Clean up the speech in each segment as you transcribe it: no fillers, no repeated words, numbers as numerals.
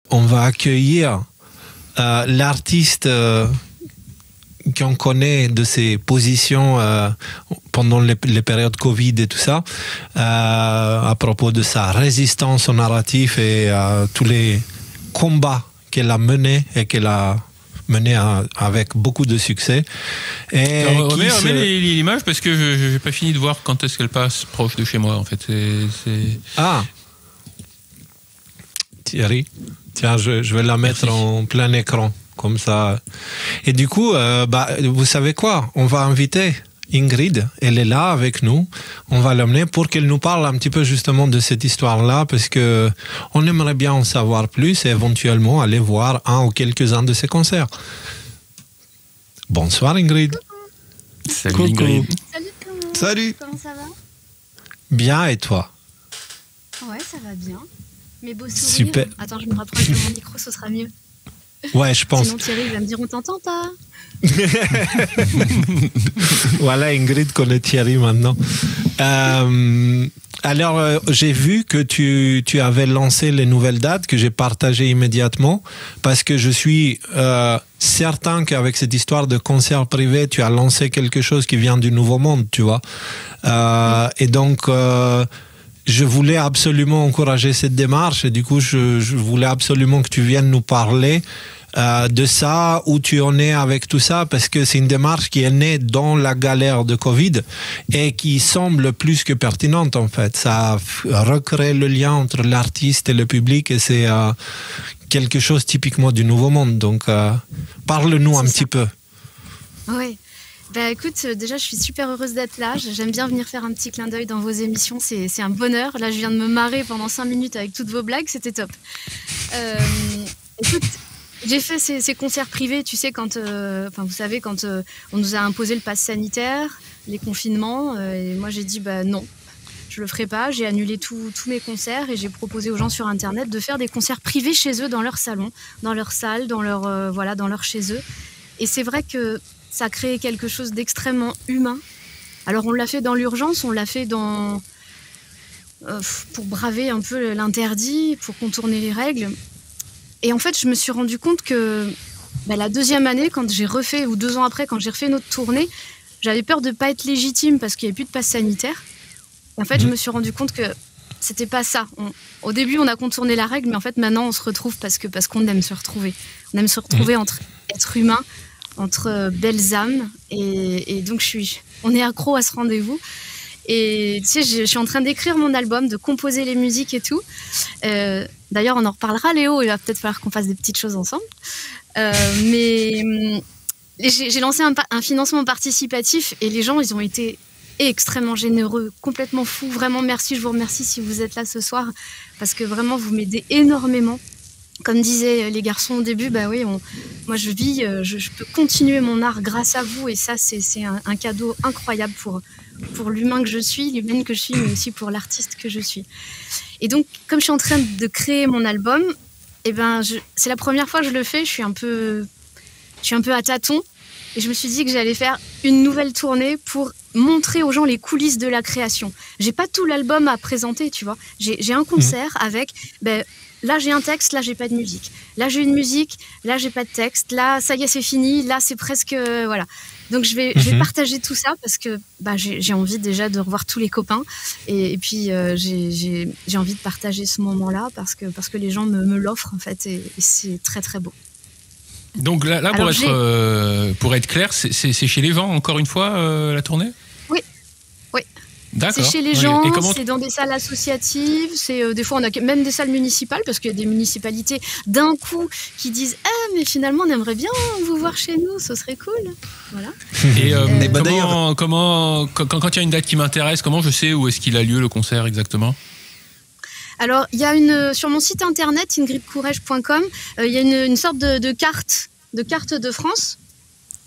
on va accueillir l'artiste qu'on connaît de ses positions pendant les périodes Covid et tout ça, à propos de sa résistance au narratif et tous les combats qu'elle a menés et qu'elle a menés avec beaucoup de succès. Et remets l'image parce que je n'ai pas fini de voir quand est-ce qu'elle passe proche de chez moi en fait. Ah Thierry, tiens, je vais la mettre en plein écran. Comme ça. Et du coup, vous savez quoi? On va inviter Ingrid, elle est là avec nous. On va l'emmener pour qu'elle nous parle un petit peu justement de cette histoire-là, parce que on aimerait bien en savoir plus et éventuellement aller voir un ou quelques-uns de ses concerts. Bonsoir Ingrid. Salut Coucou. Ingrid. Salut tout le monde. Salut. Comment ça va? Bien, et toi? Ouais, ça va bien. Mes beaux sourires. Super. Attends, je me rapproche de mon micro, ce sera mieux. Ouais, je pense. Sinon Thierry il va me dire on t'entend pas. Voilà, Ingrid connaît Thierry maintenant. Alors, j'ai vu que tu avais lancé les nouvelles dates que j'ai partagées immédiatement parce que je suis certain qu'avec cette histoire de concert privé, tu as lancé quelque chose qui vient du Nouveau Monde, tu vois. Et donc, je voulais absolument encourager cette démarche et du coup, je voulais absolument que tu viennes nous parler de ça, où tu en es avec tout ça, parce que c'est une démarche qui est née dans la galère de Covid et qui semble plus que pertinente en fait. Ça recrée le lien entre l'artiste et le public et c'est quelque chose typiquement du Nouveau Monde. Donc, parle-nous un petit peu. Ouais. Bah écoute, déjà je suis super heureuse d'être là. J'aime bien venir faire un petit clin d'œil dans vos émissions. C'est un bonheur. Là, je viens de me marrer pendant 5 minutes avec toutes vos blagues. C'était top. Écoute, j'ai fait ces concerts privés, tu sais, quand, vous savez, quand on nous a imposé le pass sanitaire, les confinements, et moi j'ai dit bah non, je le ferai pas. J'ai annulé tous mes concerts et j'ai proposé aux gens sur Internet de faire des concerts privés chez eux, dans leur salon, dans leur salle, dans leur dans leur chez eux. Et c'est vrai que ça a créé quelque chose d'extrêmement humain. Alors on l'a fait dans l'urgence, on l'a fait pour braver un peu l'interdit, pour contourner les règles. Et en fait, je me suis rendu compte que la deuxième année, quand j'ai refait, ou 2 ans après, quand j'ai refait notre tournée, j'avais peur de ne pas être légitime parce qu'il n'y avait plus de passe sanitaire. Et en fait, je me suis rendu compte que c'était pas ça. Au début, on a contourné la règle, mais en fait, maintenant, on se retrouve parce qu'on aime se retrouver. On aime se retrouver entre êtres humains, entre belles âmes. Et donc, on est accro à ce rendez-vous. Et tu sais, je suis en train d'écrire mon album, de composer les musiques et tout. D'ailleurs, on en reparlera, Léo. Il va peut-être falloir qu'on fasse des petites choses ensemble. Mais j'ai lancé un financement participatif et les gens, ils ont été extrêmement généreux, complètement fous. Vraiment, merci. Je vous remercie si vous êtes là ce soir parce que vraiment, vous m'aidez énormément. Comme disaient les garçons au début, bah oui, moi je vis, je peux continuer mon art grâce à vous et ça, c'est un cadeau incroyable pour l'humain que je suis, l'humaine que je suis, mais aussi pour l'artiste que je suis. Et donc, comme je suis en train de créer mon album, c'est la première fois que je le fais, je suis un peu à tâtons et je me suis dit que j'allais faire une nouvelle tournée pour montrer aux gens les coulisses de la création. J'ai pas tout l'album à présenter, tu vois. J'ai un concert avec... là, j'ai un texte, là, j'ai pas de musique. Là, j'ai une musique, là, j'ai pas de texte. Là, ça y est, c'est fini. Là, c'est presque... voilà. Donc, je vais partager tout ça parce que j'ai envie déjà de revoir tous les copains. Et puis, j'ai envie de partager ce moment-là parce que les gens me l'offrent, en fait. Et c'est très, très beau. Donc là alors, pour être clair, c'est chez les gens, encore une fois, la tournée ? Oui. C'est chez les gens, c'est dans des salles associatives, des fois on a même des salles municipales parce qu'il y a des municipalités d'un coup qui disent « Ah, mais finalement on aimerait bien vous voir chez nous, ce serait cool ». Voilà. Et quand il y a une date qui m'intéresse, comment je sais où est-ce qu'il a lieu le concert exactement ? Alors, il y a sur mon site internet, ingridcourage.com, il y a une sorte de carte de France.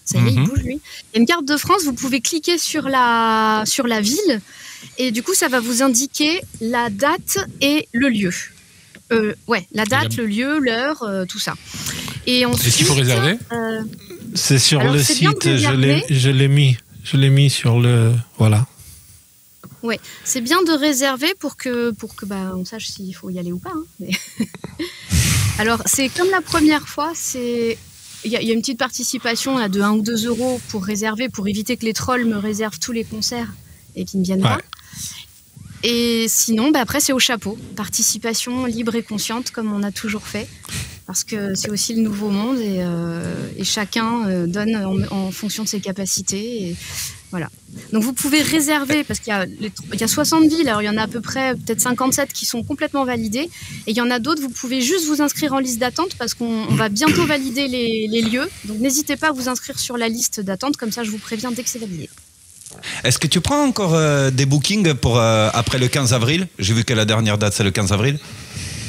Ça y est, il bouge, lui. Il y a une carte de France, vous pouvez cliquer sur la ville et du coup, ça va vous indiquer la date et le lieu. La date, le lieu, l'heure, tout ça. Et ensuite, est-ce qu'il faut réserver C'est sur le site, je l'ai mis sur le... Voilà. Ouais, c'est bien de réserver pour que on sache s'il faut y aller ou pas. Hein. Alors, c'est comme la première fois, il y a une petite participation là, de 1 ou 2 euros pour réserver, pour éviter que les trolls me réservent tous les concerts et qu'ils ne viennent pas. Et sinon, après, c'est au chapeau. Participation libre et consciente, comme on a toujours fait. Parce que c'est aussi le nouveau monde et chacun donne en fonction de ses capacités. Et voilà. Donc vous pouvez réserver, parce qu'il y a 60 villes, alors il y en a à peu près peut-être 57 qui sont complètement validées. Et il y en a d'autres, vous pouvez juste vous inscrire en liste d'attente parce qu'on va bientôt valider les lieux. Donc n'hésitez pas à vous inscrire sur la liste d'attente, comme ça je vous préviens dès que c'est validé. Est-ce que tu prends encore des bookings pour après le 15 avril? J'ai vu que la dernière date c'est le 15 avril.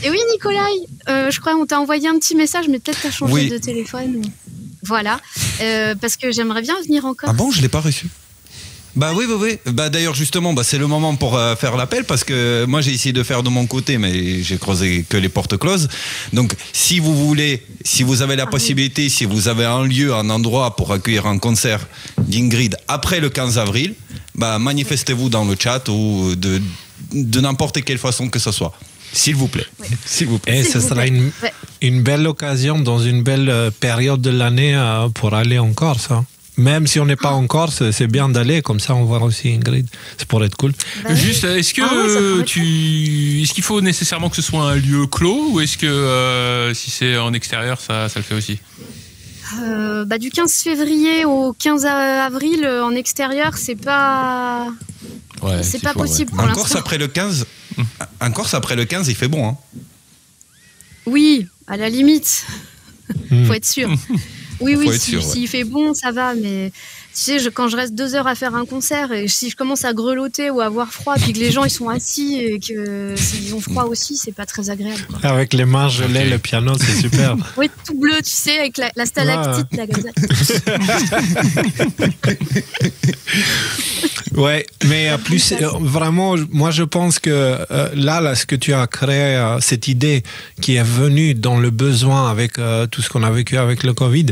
Et oui, Nicolas, je crois qu'on t'a envoyé un petit message, mais peut-être t'as changé de téléphone. Voilà, parce que j'aimerais bien venir encore. Ah bon, je l'ai pas reçu. Bah oui. Bah d'ailleurs justement, c'est le moment pour faire l'appel parce que moi j'ai essayé de faire de mon côté, mais j'ai creusé que les portes closes. Donc si vous voulez, si vous avez la possibilité, si vous avez un lieu, un endroit pour accueillir un concert d'Ingrid après le 15 avril, manifestez-vous dans le chat ou de n'importe quelle façon que ce soit. S'il vous plaît. Oui. S'il vous plaît. Et ce sera une belle occasion dans une belle période de l'année pour aller en Corse. Même si on n'est pas en Corse, c'est bien d'aller, comme ça on voit aussi Ingrid. Ça pourrait être cool. Juste, est-ce qu'il faut nécessairement que ce soit un lieu clos ou est-ce que si c'est en extérieur, ça le fait aussi? Du 15 février au 15 avril en extérieur, c'est pas possible pour l'instant. Corse après le 15, en Corse après le 15, il fait bon. Hein. Oui, à la limite. Faut être sûr. Oui, s'il fait bon, ça va, mais tu sais, quand je reste 2 heures à faire un concert et si je commence à grelotter ou à avoir froid, puis que les gens ils sont assis et qu'ils ont froid aussi, c'est pas très agréable. Quoi. Avec les mains gelées, le piano, c'est super. Oui, tout bleu, tu sais, avec la stalactite, la gazette. Ouais, mais plus vraiment, moi je pense que là, ce que tu as créé, cette idée qui est venue dans le besoin avec tout ce qu'on a vécu avec le Covid,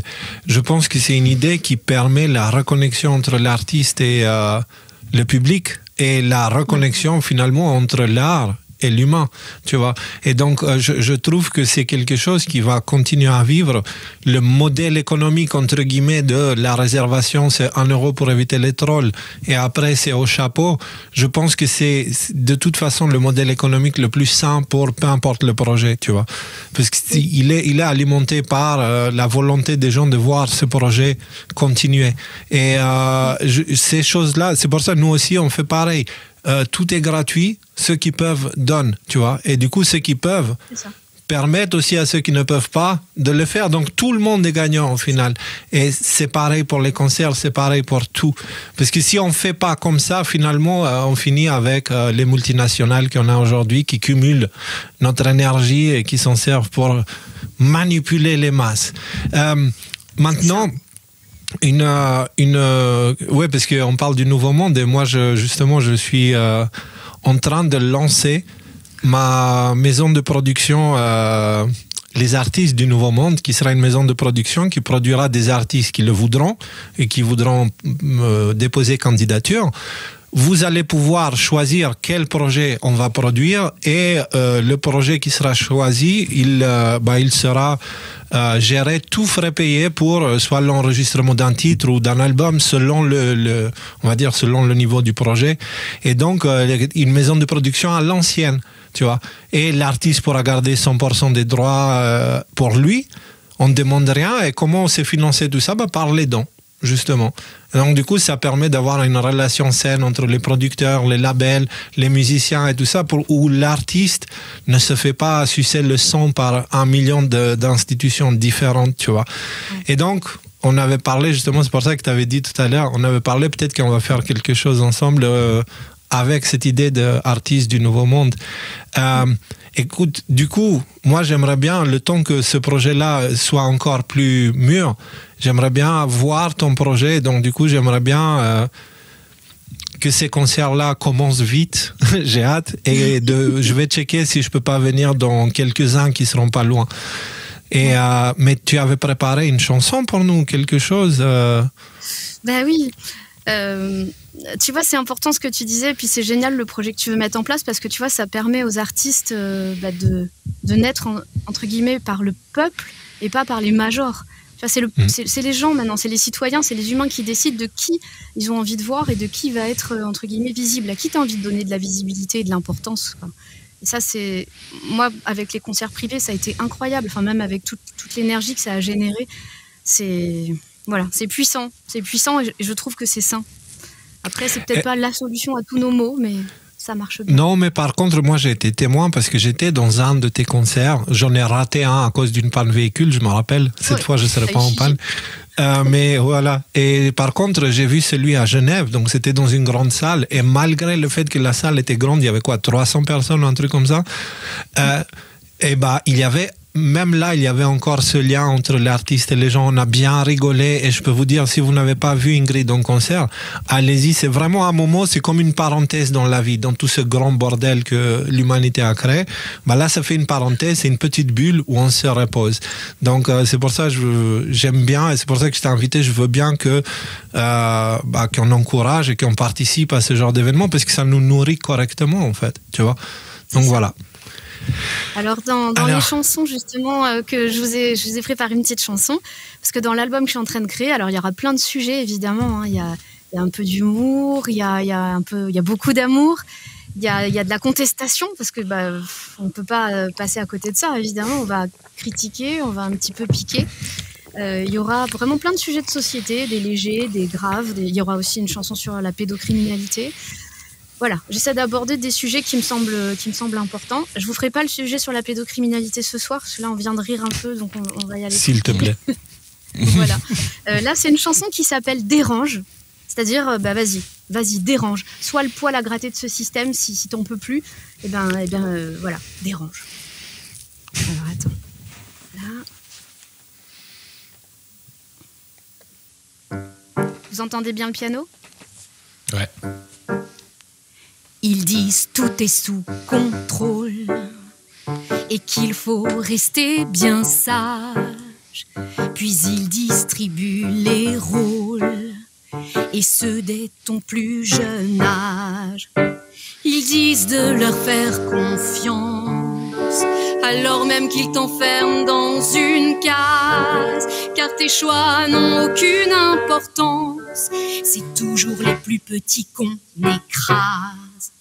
je pense que c'est une idée qui permet la reconnexion entre l'artiste et le public et la reconnexion finalement entre l'art et l'humain, tu vois. Et donc, je trouve que c'est quelque chose qui va continuer à vivre. Le modèle économique, entre guillemets, de la réservation, c'est 1 euro pour éviter les trolls. Et après, c'est au chapeau. Je pense que c'est de toute façon le modèle économique le plus sain pour peu importe le projet, tu vois. Parce qu'il est alimenté par la volonté des gens de voir ce projet continuer. Et ces choses-là, c'est pour ça que nous aussi, on fait pareil. Tout est gratuit, ceux qui peuvent donnent, tu vois. Et du coup, ceux qui peuvent permettent aussi à ceux qui ne peuvent pas de le faire. Donc, tout le monde est gagnant au final. Et c'est pareil pour les concerts, c'est pareil pour tout. Parce que si on ne fait pas comme ça, finalement, on finit avec les multinationales qu'on a aujourd'hui qui cumulent notre énergie et qui s'en servent pour manipuler les masses. Maintenant... ouais, parce qu'on parle du nouveau monde et moi je suis en train de lancer ma maison de production les artistes du nouveau monde, qui sera une maison de production qui produira des artistes qui le voudront et qui voudront déposer candidature. Vous allez pouvoir choisir quel projet on va produire et le projet qui sera choisi, il sera géré, tout frais payé pour soit l'enregistrement d'un titre ou d'un album selon selon le niveau du projet. Et donc une maison de production à l'ancienne, tu vois. Et l'artiste pourra garder 100% des droits pour lui. On ne demande rien. Et comment on s'est financé tout ça? Par les dons, justement. Et donc du coup, ça permet d'avoir une relation saine entre les producteurs, les labels, les musiciens et tout ça, où l'artiste ne se fait pas sucer le son par 1 million d'institutions différentes, tu vois. Et donc, on avait parlé, justement, c'est pour ça que tu avais dit tout à l'heure, on avait parlé peut-être qu'on va faire quelque chose ensemble avec cette idée d'artiste du nouveau monde. Écoute, du coup, moi j'aimerais bien, le temps que ce projet-là soit encore plus mûr, j'aimerais bien voir ton projet. Donc du coup, j'aimerais bien que ces concerts-là commencent vite. J'ai hâte. Et je vais checker si je peux pas venir dans quelques-uns qui seront pas loin. Et mais tu avais préparé une chanson pour nous, quelque chose Ben oui. Tu vois, c'est important ce que tu disais, et puis c'est génial le projet que tu veux mettre en place parce que tu vois, ça permet aux artistes de naître entre guillemets par le peuple et pas par les majors. Tu vois, c'est les gens maintenant, c'est les citoyens, c'est les humains qui décident de qui ils ont envie de voir et de qui va être entre guillemets visible, à qui tu as envie de donner de la visibilité et de l'importance, quoi. Et ça, c'est moi avec les concerts privés, ça a été incroyable. Enfin, même avec toute l'énergie que ça a généré, c'est puissant, et je trouve que c'est sain. Après, c'est peut-être pas la solution à tous nos maux, mais ça marche bien. Non, mais par contre, moi, j'ai été témoin parce que j'étais dans un de tes concerts. J'en ai raté un à cause d'une panne véhicule, je me rappelle. Cette fois, je ne serai pas en panne. Mais voilà. Et par contre, j'ai vu celui à Genève. Donc, c'était dans une grande salle. Et malgré le fait que la salle était grande, il y avait quoi, 300 personnes, un truc comme ça. Et il y avait... Même là, il y avait encore ce lien entre l'artiste et les gens. On a bien rigolé. Et je peux vous dire, si vous n'avez pas vu Ingrid en concert, allez-y. C'est vraiment un moment, c'est comme une parenthèse dans la vie, dans tout ce grand bordel que l'humanité a créé. Là, ça fait une parenthèse, c'est une petite bulle où on se repose. Donc, c'est pour ça que j'aime bien. Et c'est pour ça que je t'ai invité. Je veux bien qu'on encourage et qu'on participe à ce genre d'événement parce que ça nous nourrit correctement, en fait. Tu vois? Donc, voilà. Alors dans les chansons justement que je vous ai préparé une petite chanson parce que dans l'album que je suis en train de créer, alors il y aura plein de sujets évidemment, hein. Il y a un peu d'humour, il y a beaucoup d'amour, il y a de la contestation parce que on peut pas passer à côté de ça évidemment, on va critiquer, on va un petit peu piquer. Il y aura vraiment plein de sujets de société, des légers, des graves, il y aura aussi une chanson sur la pédocriminalité. Voilà, j'essaie d'aborder des sujets qui me semblent importants. Je vous ferai pas le sujet sur la pédocriminalité ce soir, parce que là on vient de rire un peu, donc on va y aller. S'il te plaît. Voilà. Là c'est une chanson qui s'appelle Dérange, c'est-à-dire vas-y dérange. Sois le poil à gratter de ce système si t'en peux plus. Voilà, dérange. Alors attends. Là. Vous entendez bien le piano ? Ouais. Ils disent tout est sous contrôle et qu'il faut rester bien sage. Puis ils distribuent les rôles et ceux dès ton plus jeune âge. Ils disent de leur faire confiance alors même qu'ils t'enferment dans une case. Car tes choix n'ont aucune importance, c'est toujours les plus petits qu'on écrase.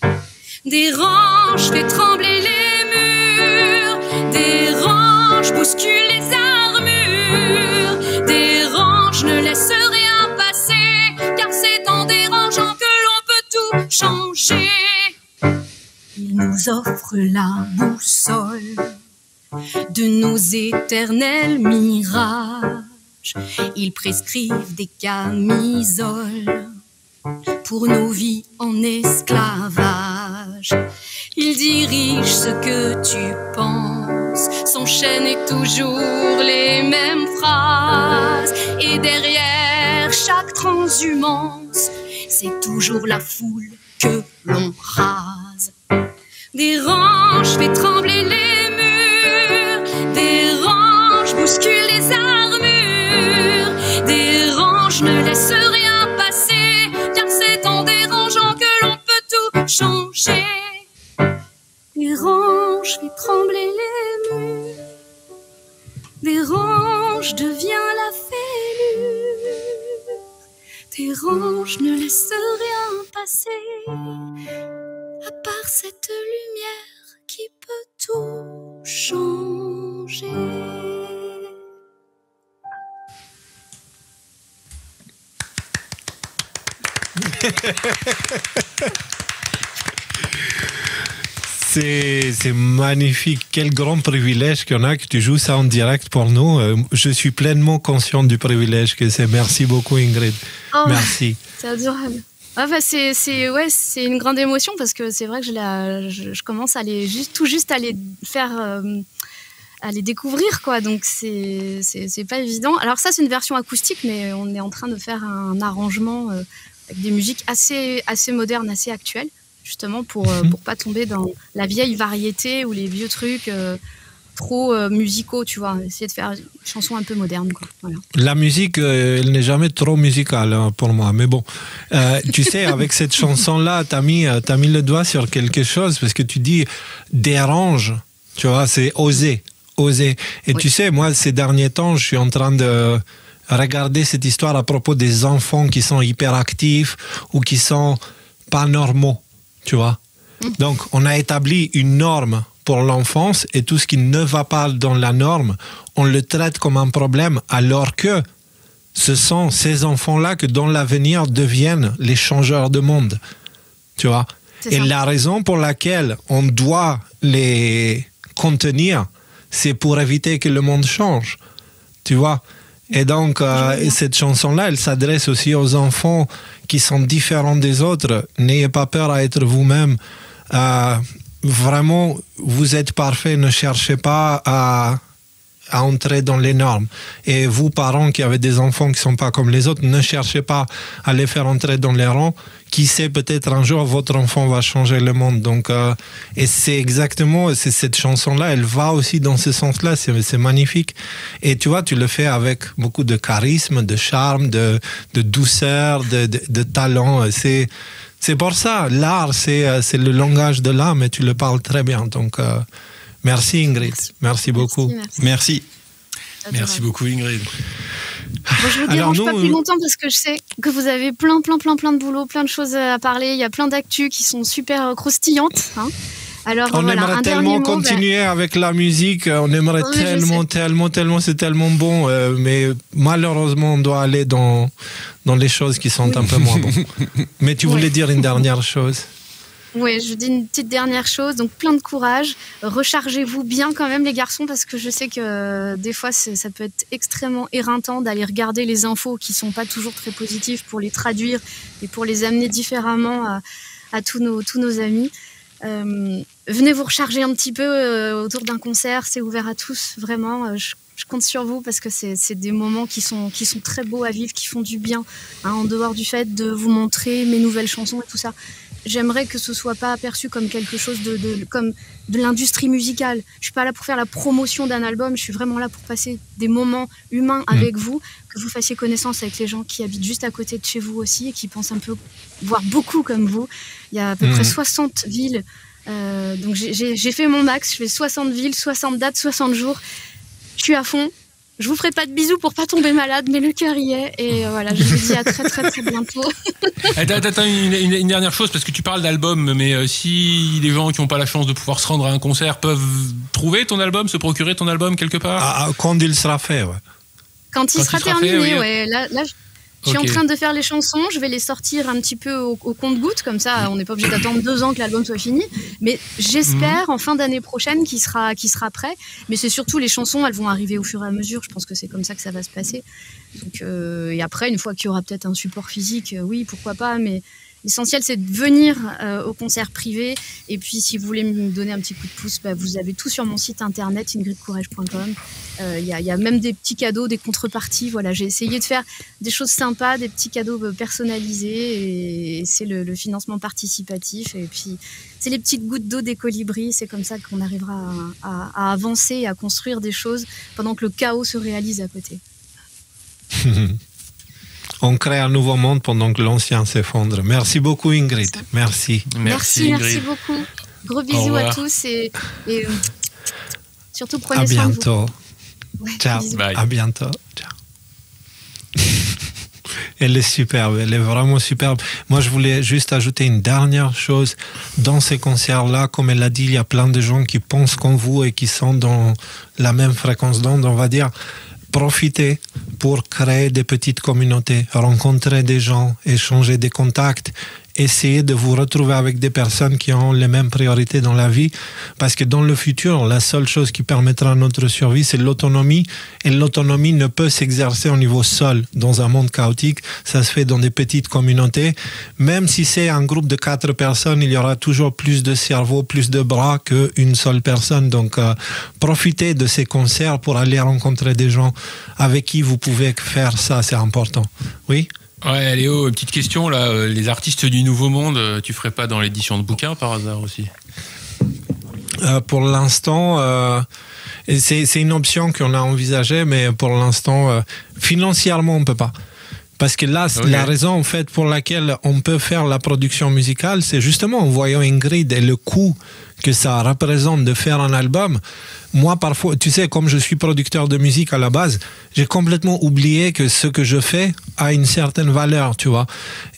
Dérange, fais trembler les murs. Dérange, bouscule les armures. Dérange, ne laisse rien passer. Car c'est en dérangeant que l'on peut tout changer. Il nous offre la boussole de nos éternels mirages. Ils prescrivent des camisoles pour nos vies en esclavage. Ils dirigent ce que tu penses, s'enchaînent toujours les mêmes phrases. Et derrière chaque transhumance, c'est toujours la foule que l'on rase. Dérange, fais trembler les murs. Dérange, bouscule les armures. Dérange, ne laisse rien passer. Car c'est en dérangeant que l'on peut tout changer. Dérange, fais trembler les murs. Dérange, deviens la fêlure. Dérange, ne laisse rien passer. À part cette lumière qui peut tout changer. C'est magnifique. Quel grand privilège qu'il y en a que tu joues ça en direct pour nous. Je suis pleinement conscient du privilège que c'est. Merci beaucoup, Ingrid. Oh, merci. C'est adorable. C'est une grande émotion parce que c'est vrai que je commence à tout juste à les faire, à les découvrir, quoi. Donc c'est pas évident. Alors ça, c'est une version acoustique, mais on est en train de faire un arrangement avec des musiques assez modernes, assez actuelles, justement pour pas tomber dans la vieille variété ou les vieux trucs trop musicaux, tu vois. Essayer de faire une chanson un peu moderne, quoi. Voilà. La musique, elle n'est jamais trop musicale hein, pour moi. Mais bon, tu sais, avec cette chanson-là, t'as mis le doigt sur quelque chose parce que tu dis dérange, tu vois, c'est oser. Et oui. Tu sais, moi, ces derniers temps, je suis en train de regarder cette histoire à propos des enfants qui sont hyperactifs ou qui sont pas normaux, tu vois. Donc, on a établi une norme pour l'enfance et tout ce qui ne va pas dans la norme, on le traite comme un problème alors que ce sont ces enfants-là que dans l'avenir deviennent les changeurs de monde, tu vois. Et la raison pour laquelle on doit les contenir, c'est pour éviter que le monde change, tu vois. Et donc, cette chanson-là, elle s'adresse aussi aux enfants qui sont différents des autres. N'ayez pas peur à être vous-même. Vraiment, vous êtes parfait. Ne cherchez pas à entrer dans les normes. Et vous, parents qui avez des enfants qui ne sont pas comme les autres, ne cherchez pas à les faire entrer dans les rangs. Qui sait, peut-être un jour, votre enfant va changer le monde. Donc, et c'est cette chanson-là, elle va aussi dans ce sens-là. C'est magnifique. Et tu vois, tu le fais avec beaucoup de charisme, de charme, de douceur, de talent. C'est pour ça, l'art, c'est le langage de l'âme et tu le parles très bien. Donc, merci Ingrid. Merci beaucoup. Merci. Merci beaucoup Ingrid. Bon, je vous dérange pas plus longtemps parce que je sais que vous avez plein de boulot, plein de choses à parler. Il y a plein d'actus qui sont super croustillantes. Hein. Alors, on aimerait tellement continuer avec la musique. On aimerait tellement, c'est tellement bon. Mais malheureusement, on doit aller dans les choses qui sont un peu moins bonnes. Mais tu voulais dire une dernière chose? Oui, je dis une petite dernière chose. Donc, plein de courage. Rechargez-vous bien quand même, les garçons, parce que je sais que des fois, ça peut être extrêmement éreintant d'aller regarder les infos qui ne sont pas toujours très positives pour les traduire et pour les amener différemment à tous nos amis. Venez vous recharger un petit peu autour d'un concert. C'est ouvert à tous, vraiment. Je compte sur vous parce que c'est des moments qui sont très beaux à vivre, qui font du bien. Hein, en dehors du fait de vous montrer mes nouvelles chansons et tout ça. J'aimerais que ce soit pas aperçu comme quelque chose comme de l'industrie musicale. Je suis pas là pour faire la promotion d'un album, je suis vraiment là pour passer des moments humains avec vous, que vous fassiez connaissance avec les gens qui habitent juste à côté de chez vous aussi et qui pensent un peu, voire beaucoup comme vous. Il y a à peu près 60 villes, donc j'ai fait mon max, je fais 60 villes, 60 dates, 60 jours. Je suis à fond. Je vous ferai pas de bisous pour pas tomber malade, mais le cœur y est. Et voilà, je vous dis à très bientôt. Attends, une dernière chose, parce que tu parles d'album, mais si les gens qui n'ont pas la chance de pouvoir se rendre à un concert peuvent trouver ton album, se procurer ton album quelque part quand il sera fait, ouais. Quand il sera terminé, ouais. Là, je suis en train de faire les chansons, je vais les sortir un petit peu au compte-gouttes, comme ça on n'est pas obligé d'attendre 2 ans que l'album soit fini, mais j'espère en fin d'année prochaine qu'il sera prêt, mais c'est surtout les chansons, elles vont arriver au fur et à mesure, je pense que c'est comme ça que ça va se passer. Donc, et après, une fois qu'il y aura peut-être un support physique, oui, pourquoi pas, mais l'essentiel c'est de venir au concert privé, et puis si vous voulez me donner un petit coup de pouce, vous avez tout sur mon site internet ingridcourage.com. Il y a même des petits cadeaux, des contreparties. Voilà, j'ai essayé de faire des choses sympas, des petits cadeaux personnalisés, et c'est le financement participatif, et puis c'est les petites gouttes d'eau des colibris. C'est comme ça qu'on arrivera à avancer et à construire des choses pendant que le chaos se réalise à côté. On crée un nouveau monde pendant que l'ancien s'effondre. Merci beaucoup Ingrid. Merci beaucoup. Gros bisous à tous et surtout prenez soin de vous. À bientôt. Ciao. Bye. À bientôt. Ciao. Elle est superbe, elle est vraiment superbe. Moi, je voulais juste ajouter une dernière chose. Dans ces concerts-là, comme elle l'a dit, il y a plein de gens qui pensent comme vous et qui sont dans la même fréquence d'onde, on va dire. Profitez pour créer des petites communautés, rencontrer des gens, échanger des contacts, essayer de vous retrouver avec des personnes qui ont les mêmes priorités dans la vie, parce que dans le futur, la seule chose qui permettra notre survie, c'est l'autonomie, et l'autonomie ne peut s'exercer au niveau seul, dans un monde chaotique, ça se fait dans des petites communautés. Même si c'est un groupe de 4 personnes, il y aura toujours plus de cerveau, plus de bras qu'une seule personne, donc profitez de ces concerts pour aller rencontrer des gens avec qui vous pouvez faire ça, c'est important. Oui ? Ouais, Léo, petite question là, les artistes du Nouveau Monde, tu ferais pas dans l'édition de bouquins par hasard aussi? Pour l'instant, Et c'est une option qu'on a envisagée, mais pour l'instant, financièrement, on ne peut pas. Parce que là, la raison en fait pour laquelle on peut faire la production musicale, c'est justement en voyant Ingrid et le coût que ça représente de faire un album. Moi, parfois, tu sais, comme je suis producteur de musique à la base, j'ai complètement oublié que ce que je fais a une certaine valeur, tu vois.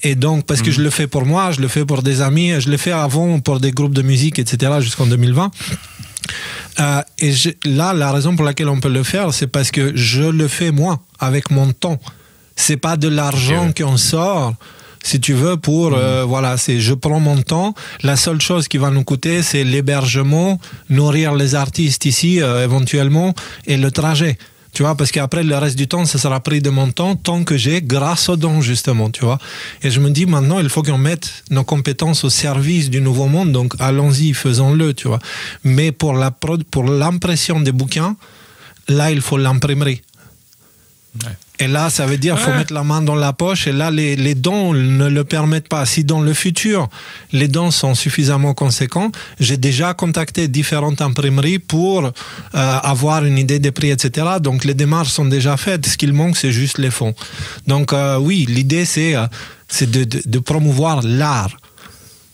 Et donc, parce que je le fais pour moi, je le fais pour des amis, je l'ai fait avant pour des groupes de musique, etc., jusqu'en 2020. Là, la raison pour laquelle on peut le faire, c'est parce que je le fais moi, avec mon temps. C'est pas de l'argent qu'on sort, si tu veux, pour voilà, je prends mon temps. La seule chose qui va nous coûter, c'est l'hébergement, nourrir les artistes ici éventuellement, et le trajet. Tu vois, parce qu'après le reste du temps, ça sera pris de mon temps, tant que j'ai, grâce aux dons justement, tu vois. Et je me dis maintenant, il faut qu'on mette nos compétences au service du nouveau monde, donc allons-y, faisons-le, tu vois. Mais pour l'impression des bouquins, là, il faut l'imprimerie. Ouais. Et là, ça veut dire qu'il faut mettre la main dans la poche. Et là, les dons ne le permettent pas. Si dans le futur, les dons sont suffisamment conséquents, j'ai déjà contacté différentes imprimeries pour avoir une idée des prix, etc. Donc, les démarches sont déjà faites. Ce qu'il manque, c'est juste les fonds. Donc, oui, l'idée, c'est de promouvoir l'art.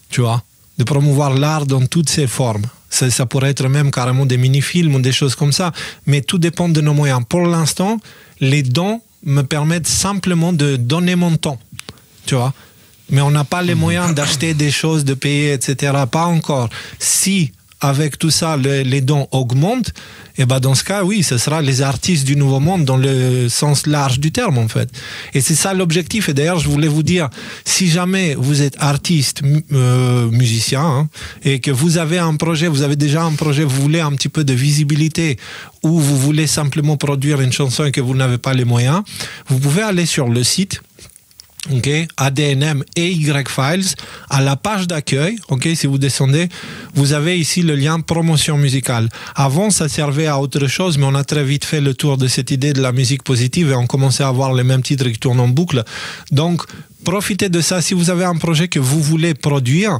Tu vois, de promouvoir l'art dans toutes ses formes. Ça pourrait être même carrément des mini-films ou des choses comme ça. Mais tout dépend de nos moyens. Pour l'instant, les dons me permettent simplement de donner mon temps, tu vois. Mais on n'a pas les moyens d'acheter des choses, de payer, etc. Pas encore. Si, avec tout ça, les dons augmentent, et ben dans ce cas, oui, ce sera les artistes du nouveau monde dans le sens large du terme, en fait. Et c'est ça l'objectif. Et d'ailleurs, je voulais vous dire, si jamais vous êtes artiste, musicien, hein, et que vous avez un projet, vous avez déjà un projet, vous voulez un petit peu de visibilité, ou vous voulez simplement produire une chanson et que vous n'avez pas les moyens, vous pouvez aller sur le site, okay, ADNM et Y-Files, à la page d'accueil, okay, si vous descendez, vous avez ici le lien promotion musicale. Avant, ça servait à autre chose, mais on a très vite fait le tour de cette idée de la musique positive et on commençait à avoir les mêmes titres qui tournent en boucle. Donc, profitez de ça. Si vous avez un projet que vous voulez produire,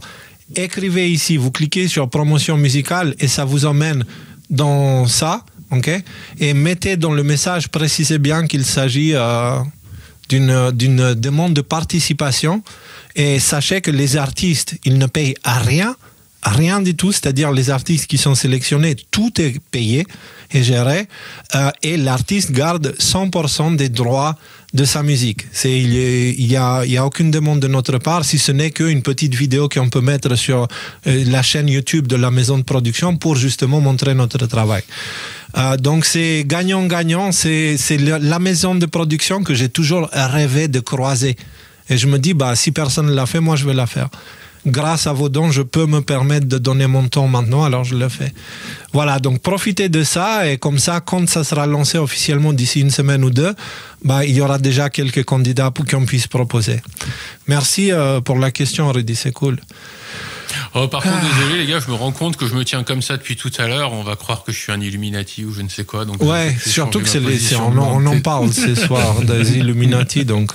écrivez ici, vous cliquez sur promotion musicale et ça vous emmène dans ça, okay, et mettez dans le message, précisez bien qu'il s'agit d'une demande de participation, et sachez que les artistes, ils ne payent rien du tout, c'est-à-dire les artistes qui sont sélectionnés, tout est payé et géré, et l'artiste garde 100% des droits de sa musique. Il y a aucune demande de notre part, si ce n'est qu'une petite vidéo qu'on peut mettre sur la chaîne YouTube de la maison de production pour justement montrer notre travail. Donc c'est gagnant-gagnant, c'est la maison de production que j'ai toujours rêvé de croiser. Et je me dis, si personne ne l'a fait, moi je vais la faire. Grâce à vos dons, je peux me permettre de donner mon temps maintenant, alors je le fais. Voilà, donc profitez de ça, et comme ça, quand ça sera lancé officiellement d'ici une semaine ou deux, il y aura déjà quelques candidats pour qu'on puisse proposer. Merci pour la question, Rudy, c'est cool. Par contre, désolé les gars, je me rends compte que je me tiens comme ça depuis tout à l'heure. On va croire que je suis un Illuminati ou je ne sais quoi. Donc ouais, surtout que on en parle ce soir des Illuminati, donc...